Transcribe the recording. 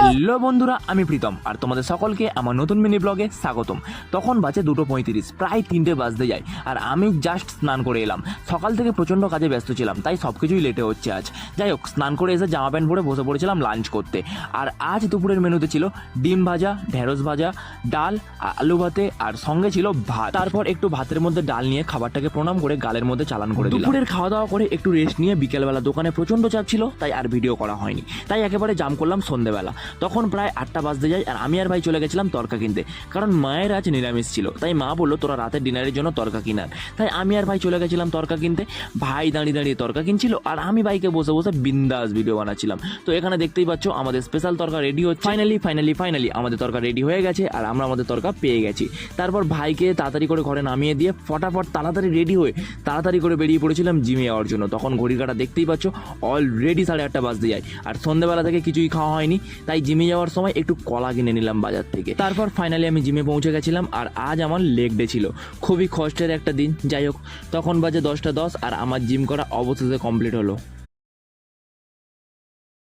Hello বন্ধুরা, আমি প্রীতম আর তোমাদের সকলকে আমার নতুন মিনি ব্লগে স্বাগতম। তখন বাজে 2:35, প্রায় 3টে বাজতে যায় আর আমি জাস্ট স্নান করে এলাম। সকাল থেকে প্রচণ্ড কাজে ব্যস্ত ছিলাম, তাই সব কিছুই লেটে হচ্ছে আজ। যাই হোক, স্নান করে এসে জামা প্যান্ট পরে বসে পড়েছিলাম লাঞ্চ করতে। আর আজ দুপুরের মেনুতে ছিল ডিম ভাজা, ঢেঁড়স ভাজা, ডাল, আলু ভাতে আর সঙ্গে ছিল ভাত। তারপর একটু ভাতের মধ্যে ডাল নিয়ে খাবারটাকে প্রণাম করে গালের মধ্যে চালান করে দিলাম। দুপুরের খাওয়া দাওয়া করে একটু রেস্ট নিয়ে বিকেলবেলা দোকানে প্রচণ্ড চাপ ছিল, তাই আর ভিডিও করা হয়নি। তাই একেবারে জাম করলাম সন্ধ্যেবেলা। তখন প্রায় 8টা বাজতে যায় আর আমি আর ভাই চলে গেছিলাম তরকা কিনতে, কারণ মায়ের আজ নিরামিষ ছিল। তাই মা বললো তোরা রাতের ডিনারের জন্য তরকা কিনার। তাই আমি আর ভাই চলে গেছিলাম তরকা কিনতে। ভাই দাঁড়িয়ে দাঁড়িয়ে তরকা কিনছিল আর আমি বাইকে বসে বসে বিন্দাস ভিডিও বানাচ্ছিলাম। তো এখানে দেখতেই পাচ্ছ আমাদের স্পেশাল তরকা রেডি হচ্ছে। ফাইনালি আমাদের তরকা রেডি হয়ে গেছে আর আমরা আমাদের তরকা পেয়ে গেছি। তারপর ভাইকে তাড়াতাড়ি করে ঘরে নামিয়ে দিয়ে ফটাফট তাড়াতাড়ি রেডি হয়ে তাড়াতাড়ি করে বেরিয়ে পড়েছিলাম জিমে যাওয়ার জন্য। তখন ঘড়ির কাঁটা দেখতেই পাচ্ছ অলরেডি 8:30 বাজতে যায় আর সন্ধ্যেবেলা থেকে কিছুই খাওয়া হয়নি। তাই জিমে যাওয়ার সময় একটু কলা কিনে নিলাম বাজার থেকে। তারপর ফাইনালি আমি জিমে পৌঁছে গেছিলাম আর আজ আমার লেগ ডে ছিল। খুবই কষ্টের একটা দিন। যাই হোক, তখন বাজে 10টা 10 আর আমার জিম করা অবশেষে কমপ্লিট হলো।